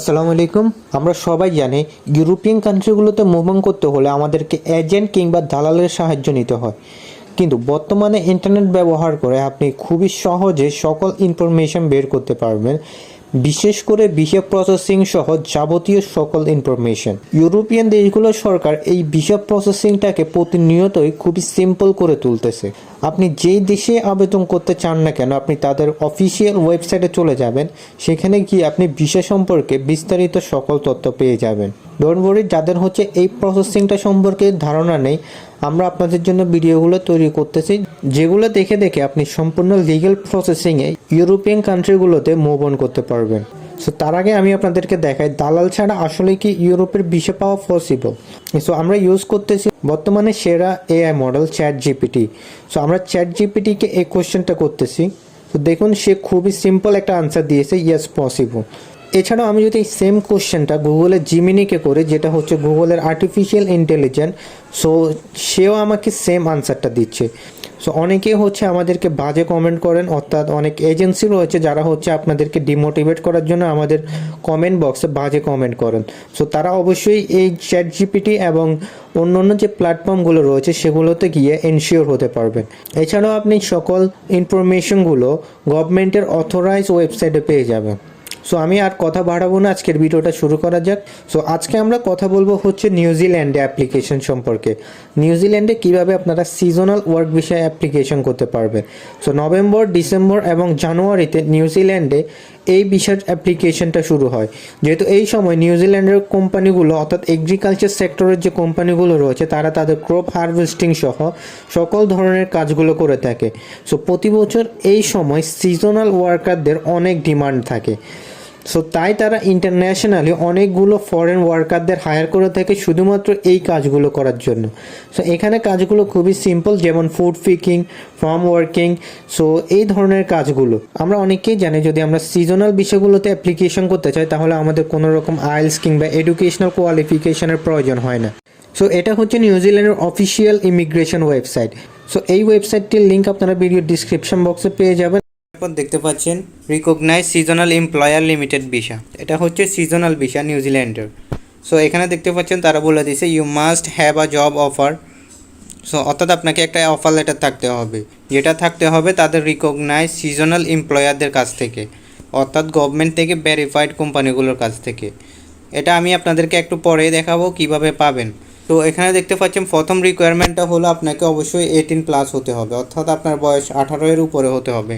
আসসালামু আলাইকুম। আমরা সবাই জানি ইউরোপিয়ান কান্ট্রিগুলোতে মুভমেন্ট করতে হলে আমাদেরকে এজেন্ট কিংবা দালালের সাহায্য নিতে হয়, কিন্তু বর্তমানে ইন্টারনেট ব্যবহার করে আপনি খুবই সহজে সকল ইনফরমেশন বের করতে পারবেন, বিশেষ করে ভিসা প্রসেসিং সহ যাবতীয় সকল ইনফরমেশন। ইউরোপিয়ান দেশগুলোর সরকার এই ভিসা প্রসেসিংটাকে প্রতিনিয়তই খুবই সিম্পল করে তুলতেছে। আপনি যেই দেশে আবেদন করতে চান না কেন, আপনি তাদের অফিসিয়াল ওয়েবসাইটে চলে যাবেন, সেখানে গিয়ে আপনি ভিসা সম্পর্কে বিস্তারিত সকল তথ্য পেয়ে যাবেন। ডোন্ট ওয়ারি, যাদের হচ্ছে এই প্রসেসিংটা সম্পর্কে ধারণা নেই, আমরা আপনাদের জন্য ভিডিওগুলো তৈরি করতেছি, যেগুলো দেখে দেখে আপনি সম্পূর্ণ লিগ্যাল প্রসেসিংয়ে ইউরোপিয়ান কান্ট্রিগুলোতে মুভ অন করতে পারবেন। সো তার আগে আমি আপনাদেরকে দেখাই দালাল ছাড়া আসলে কি ইউরোপের ভিসা পাওয়া পসিবল। সো আমরা ইউজ করতেছি বর্তমানে সেরা AI model chat GPT. So আমরা চ্যাট জিপিটিকে এই কোয়েশ্চেনটা করতেছি, তো দেখুন সে খুবই সিম্পল একটা আনসার দিয়েছে, ইয়েস পসিবল। এছাড়াও আমি যদি সেম কোশ্চেনটা গুগলের জিমিনিকে করে, যেটা হচ্ছে গুগলের আর্টিফিশিয়াল ইন্টেলিজেন্স, সো সেও আমাকে সেম আনসারটা দিচ্ছে। সো অনেকে হচ্ছে আমাদেরকে বাজে কমেন্ট করেন, অর্থাৎ অনেক এজেন্সি রয়েছে যারা হচ্ছে আপনাদেরকে ডিমোটিভেট করার জন্য আমাদের কমেন্ট বক্সে বাজে কমেন্ট করেন। সো তারা অবশ্যই এই চ্যাট জিপিটি এবং অন্য যে প্ল্যাটফর্মগুলো রয়েছে সেগুলোতে গিয়ে এনশিওর হতে পারবেন। এছাড়াও আপনি সকল ইনফরমেশনগুলো গভর্নমেন্টের অথরাইজ ওয়েবসাইটে পেয়ে যাবেন। সো আমি আর কথা বাড়াবো না, আজকের ভিডিওটা শুরু করা যাক। সো আজকে আমরা কথা বলবো হচ্ছে নিউজিল্যান্ডে অ্যাপ্লিকেশন সম্পর্কে। নিউজিল্যান্ডে কিভাবে আপনারা সিজনাল ওয়ার্ক ভিসা অ্যাপ্লিকেশন করতে পারবেন। সো নভেম্বর, ডিসেম্বর এবং জানুয়ারিতে নিউজিল্যান্ডে এই ভিসার অ্যাপ্লিকেশনটা শুরু হয়। যেহেতু এই সময় নিউজিল্যান্ডের কোম্পানিগুলো, অর্থাৎ এগ্রিকালচার সেক্টরের যে কোম্পানিগুলো রয়েছে, তারা তাদের ক্রপ হারভেস্টিং সহ সকল ধরনের কাজগুলো করে থাকে। সো প্রতি বছর এই সময় সিজনাল ওয়ার্কারদের অনেক ডিমান্ড থাকে। সো তাই তারা ইন্টারন্যাশনালি অনেকগুলো ফরেন ওয়ার্কারদের হায়ার করে থাকে শুধুমাত্র এই কাজগুলো করার জন্য। সো এখানে কাজগুলো খুবই সিম্পল, যেমন food picking, farm working. So এই ধরনের কাজগুলো আমরা অনেকেই জানি। যদি আমরা সিজনাল বিষয়গুলোতে অ্যাপ্লিকেশন করতে চাই, তাহলে আমাদের কোনো রকম আইএলটিএস কিংবা এডুকেশনাল কোয়ালিফিকেশনের প্রয়োজন হয় না। সো এটা হচ্ছে নিউজিল্যান্ডের অফিসিয়াল ইমিগ্রেশন ওয়েবসাইট। সো এই ওয়েবসাইটটির লিঙ্ক আপনারা ভিডিও ডিসক্রিপশন বক্সে পেয়ে যাবেন। দেখতে পাচ্ছেন recognise seasonal employer limited visa, এটা হচ্ছে সিজনাল ভিসা নিউজিল্যান্ডের। সো এখানে দেখতে পাচ্ছেন তারা বলে দিয়েছে you must have a job offer. So অর্থাৎ আপনাকে একটা অফার লেটার থাকতে হবে, যেটা থাকতে হবে তাদের রিকগনাইজ সিজনাল এমপ্লয়ারদের কাছ থেকে, অর্থাৎ গভর্নমেন্ট থেকে ভেরিফাইড কোম্পানিগুলোর কাছ থেকে। এটা আমি আপনাদেরকে একটু পরে দেখাবো কিভাবে পাবেন। তো এখানে দেখতে পাচ্ছেন প্রথম রিকোয়ারমেন্টটা হলো আপনাকে অবশ্যই 18+ হতে হবে, অর্থাৎ আপনার বয়স 18 উপরে হতে হবে।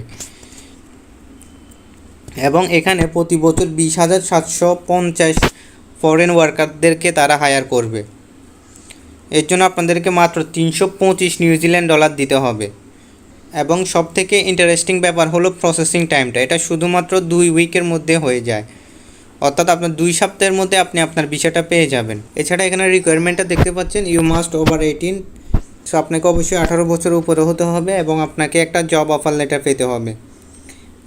এবং এখানে প্রতি বছর 20,750 ফরেন ওয়ার্কারদেরকে তারা হায়ার করবে। এর জন্য আপনাদেরকে মাত্র 325 নিউজিল্যান্ড ডলার দিতে হবে। এবং সবথেকে ইন্টারেস্টিং ব্যাপার হলো প্রসেসিং টাইমটা, এটা শুধুমাত্র 2 উইকের মধ্যে হয়ে যায়, অর্থাৎ আপনার 2 সপ্তাহের মধ্যে আপনি আপনার ভিসাটা পেয়ে যাবেন। এছাড়া এখানে রিকোয়ারমেন্টটা দেখতে পাচ্ছেন ইউ মাস্ট ওভার 18। সো আপনাকে অবশ্যই 18 বছরের উপরে হতে হবে এবং আপনাকে একটা জব অফার লেটার পেতে হবে।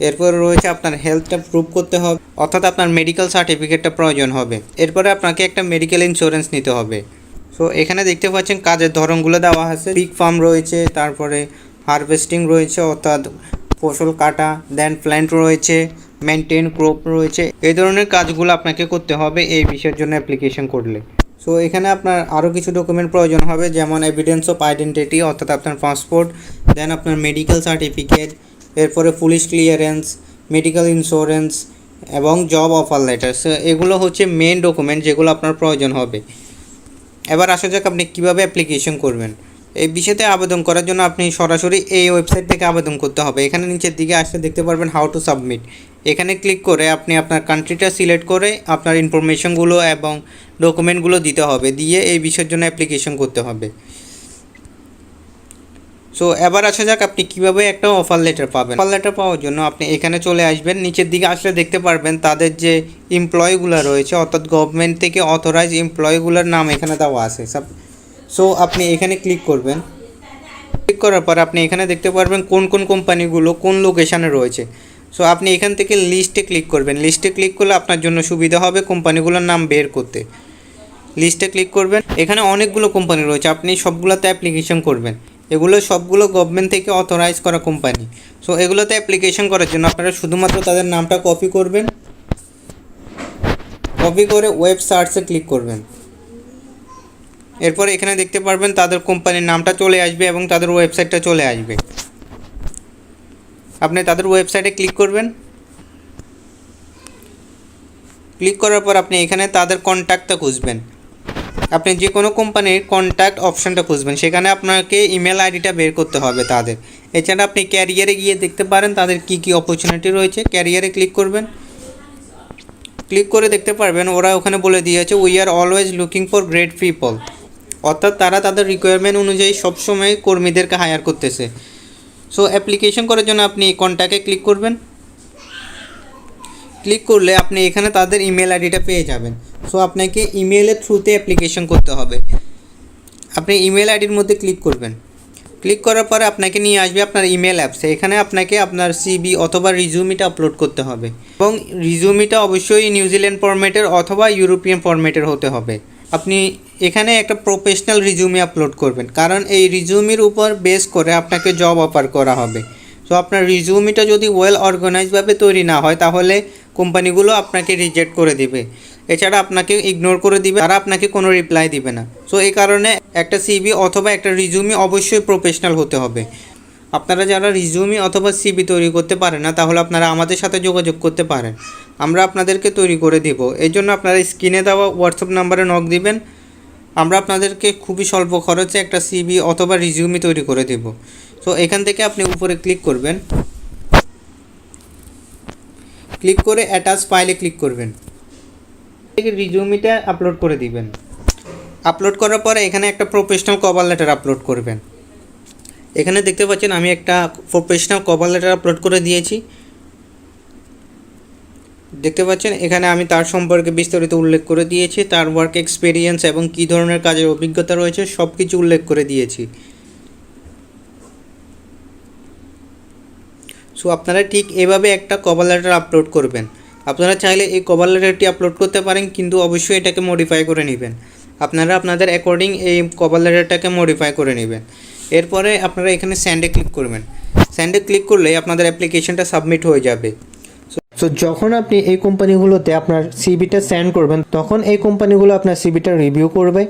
এরপরে রয়েছে আপনার হেলথটা প্রুভ করতে হবে, অর্থাৎ আপনার মেডিকেল সার্টিফিকেটটা প্রয়োজন হবে। এরপরে আপনাকে একটা মেডিকেল ইন্স্যুরেন্স নিতে হবে। সো এখানে দেখতে পাচ্ছেন কাজের ধরনগুলো দেওয়া আছে, পিগ ফার্ম রয়েছে, তারপরে হারভেস্টিং রয়েছে অর্থাৎ ফসল কাটা, দেন প্ল্যান্ট রয়েছে, মেনটেন ক্রপ রয়েছে। এই ধরনের কাজগুলো আপনাকে করতে হবে এই বিষয়ের জন্য অ্যাপ্লিকেশন করলে। সো এখানে আপনার আরও কিছু ডকুমেন্ট প্রয়োজন হবে, যেমন এভিডেন্স অফ আইডেন্টিটি অর্থাৎ আপনার পাসপোর্ট, দেন আপনার মেডিকেল সার্টিফিকেট, এরপরে পুলিশ ক্লিয়ারেন্স, মেডিকেল ইন্স্যুরেন্স এবং জব অফার লেটার। এগুলো হচ্ছে মেন ডকুমেন্ট যেগুলো আপনার প্রয়োজন হবে। এবার আসা যাক আপনি কীভাবে অ্যাপ্লিকেশন করবেন। এই বিষয়তে আবেদন করার জন্য আপনি সরাসরি এই ওয়েবসাইট থেকে আবেদন করতে হবে। এখানে নিচের দিকে আসলে দেখতে পারবেন হাউ টু সাবমিট, এখানে ক্লিক করে আপনি আপনার কান্ট্রিটা সিলেক্ট করে আপনার ইনফরমেশনগুলো এবং ডকুমেন্টগুলো দিতে হবে, দিয়ে এই বিষয়ের জন্য অ্যাপ্লিকেশন করতে হবে। সো এবার আসা যাক আপনি কীভাবে একটা অফার লেটার পাবেন। অফার লেটার পাওয়ার জন্য আপনি এখানে চলে আসবেন, নিচের দিকে আসলে দেখতে পারবেন তাদের যে এমপ্লয়িগুলো রয়েছে, অর্থাৎ গভর্নমেন্ট থেকে অথরাইজ এমপ্লয়িগুলোর নাম এখানে দেওয়া আছে। সো আপনি এখানে ক্লিক করবেন, ক্লিক করার পর আপনি এখানে দেখতে পারবেন কোন কোন কোম্পানিগুলো কোন লোকেশানে রয়েছে। সো আপনি এখান থেকে লিস্টে ক্লিক করবেন, লিস্টে ক্লিক করলে আপনার জন্য সুবিধা হবে কোম্পানিগুলোর নাম বের করতে। লিস্টে ক্লিক করবেন, এখানে অনেকগুলো কোম্পানি রয়েছে, আপনি সবগুলোতে অ্যাপ্লিকেশন করবেন। এগুলো সবগুলো গভর্নমেন্ট থেকে অথরাইজ করা কোম্পানি। সো এগুলোতে অ্যাপ্লিকেশন করার জন্য আপনারা শুধুমাত্র তাদের নামটা কপি করবেন, কপি করে ওয়েব সার্চে ক্লিক করবেন। এরপর এখানে দেখতে পারবেন তাদের কোম্পানির নামটা চলে আসবে এবং তাদের ওয়েবসাইটটা চলে আসবে। আপনি তাদের ওয়েবসাইটে ক্লিক করবেন। ক্লিক করার পর আপনি এখানে তাদের কন্ট্যাক্টটা খুঁজবেন। আপনি যে কোনো কোম্পানির কন্ট্যাক্ট অপশানটা খুঁজবেন, সেখানে আপনাকে ইমেল আইডিটা বের করতে হবে তাদের। এছাড়া আপনি ক্যারিয়ারে গিয়ে দেখতে পারেন তাদের কি কি অপরচুনিটি রয়েছে। ক্যারিয়ারে ক্লিক করবেন। ক্লিক করে দেখতে পারবেন ওরা ওখানে বলে দিয়েছে we are always looking for great people, অর্থাৎ তারা তাদের রিকোয়ারমেন্ট অনুযায়ী সবসময় কর্মীদেরকে হায়ার করতেছে। সো অ্যাপ্লিকেশন করার জন্য আপনি কন্ট্যাক্টে ক্লিক করবেন। ক্লিক করলে আপনি এখানে তাদের ইমেল আইডিটা পেয়ে যাবেন। সো আপনাকে ইমেলের থ্রুতে অ্যাপ্লিকেশন করতে হবে। আপনি ইমেল আইডির মধ্যে ক্লিক করবেন। ক্লিক করার পরে আপনাকে নিয়ে আসবে আপনার ইমেল অ্যাপসে। এখানে আপনাকে আপনার সিভি অথবা রিজিউমিটা আপলোড করতে হবে এবং রিজিউমিটা অবশ্যই নিউজিল্যান্ড ফরম্যাটের অথবা ইউরোপিয়ান ফরম্যাটের হতে হবে। আপনি এখানে একটা প্রফেশনাল রিজিউমি আপলোড করবেন, কারণ এই রিজিউমির উপর বেস করে আপনাকে জব অফার করা হবে। সো আপনার রিজিউমিটা যদি ওয়েল অর্গানাইজভাবে তৈরি না হয় তাহলে কোম্পানিগুলো আপনাকে রিজেক্ট করে দিবে। এছাড়া আপনাকে ইগনোর করে দিবে, তারা আপনাকে কোনো রিপ্লাই দিবে না। সো এই কারণে একটা সিভি অথবা একটা রিজিউমি অবশ্যই প্রফেশনাল হতে হবে। আপনারা যারা রিজিউমি অথবা সিভি তৈরি করতে পারেন না তাহলে আপনারা আমাদের সাথে যোগাযোগ করতে পারেন, আমরা আপনাদেরকে তৈরি করে দিব। এই জন্য আপনারা স্ক্রিনে দেওয়া হোয়াটসঅ্যাপ নাম্বারে নক দিবেন, আমরা আপনাদেরকে খুবই স্বল্প খরচে একটা সিভি অথবা রিজিউমি তৈরি করে দেব। সো এখান থেকে আপনি উপরে ক্লিক করবেন। ক্লিক করে অ্যাটাচ ফাইলে ক্লিক করবেন। রিজিউমিটা আপলোড করে দিবেন। আপলোড করার পরে এখানে একটা প্রফেশনাল কভার লেটার আপলোড করবেন। এখানে দেখতে পাচ্ছেন আমি একটা প্রফেশনাল কভার লেটার আপলোড করে দিয়েছি। দেখতে পাচ্ছেন এখানে আমি তার সম্পর্কে বিস্তারিত উল্লেখ করে দিয়েছি, তার ওয়ার্ক এক্সপিরিয়েন্স এবং কী ধরনের কাজের অভিজ্ঞতা রয়েছে সব কিছু উল্লেখ করে দিয়েছি। সো আপনারা ঠিক এভাবে একটা কভার লেটার আপলোড করবেন। আপনারা চাইলে এই কভার লেটারটি আপলোড করতে পারেন, কিন্তু অবশ্যই এটাকে মডিফাই করে নেবেন। আপনারা আপনাদের অ্যাকর্ডিং এই কভার লেটারটাকে মডিফাই করে নেবেন। এরপরে আপনারা এখানে সেন্ডে ক্লিক করবেন। সেন্ডে ক্লিক করলে আপনাদের অ্যাপ্লিকেশনটা সাবমিট হয়ে যাবে। সো যখন আপনি এই কোম্পানিগুলোতে আপনার সিভিটা সেন্ড করবেন তখন এই কোম্পানিগুলো আপনার সিভিটা রিভিউ করবে।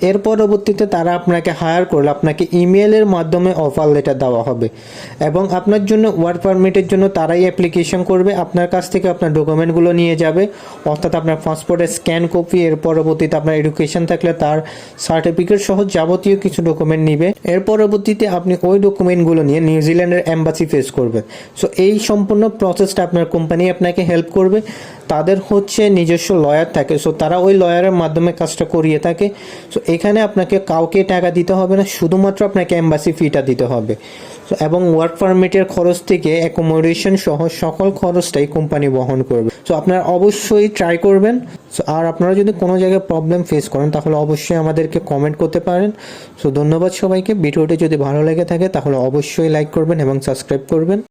এর পরবর্তীতে তারা আপনাকে হায়ার করলে আপনাকে ইমেলের মাধ্যমে অফার লেটার দেওয়া হবে এবং আপনার জন্য ওয়ার্ক পারমিটের জন্য তারাই অ্যাপ্লিকেশন করবে। আপনার কাছ থেকে আপনার ডকুমেন্টগুলো নিয়ে যাবে, অর্থাৎ আপনার পাসপোর্টের স্ক্যান কপি, এর পরবর্তীতে আপনার এডুকেশন থাকলে তার সার্টিফিকেট সহ যাবতীয় কিছু ডকুমেন্ট নিবে। এর পরবর্তীতে আপনি ওই ডকুমেন্টগুলো নিয়ে নিউজিল্যান্ডের এম্বাসি ফেস করবেন। সো এই সম্পূর্ণ প্রসেসটা আপনার কোম্পানি আপনাকে হেল্প করবে। তাদের হচ্ছে নিজস্ব লয়ার থাকে, সো তারা ওই লয়ারের মাধ্যমে কাজটা করিয়ে থাকে। সো এখানে আপনাকে কাউকে টাকা দিতে হবে না, শুধুমাত্র আপনাকে এম্বাসি ফিটা দিতে হবে। সো এবং ওয়ার্ক পারমিটের খরচ থেকে অ্যাকোমোডেশন সহ সকল খরচটাই কোম্পানি বহন করবে। সো আপনারা অবশ্যই ট্রাই করবেন। সো আর আপনারা যদি কোনো জায়গায় প্রবলেম ফেস করেন তাহলে অবশ্যই আমাদেরকে কমেন্ট করতে পারেন। সো ধন্যবাদ সবাইকে। ভিডিওটি যদি ভালো লেগে থাকে তাহলে অবশ্যই লাইক করবেন এবং সাবস্ক্রাইব করবেন।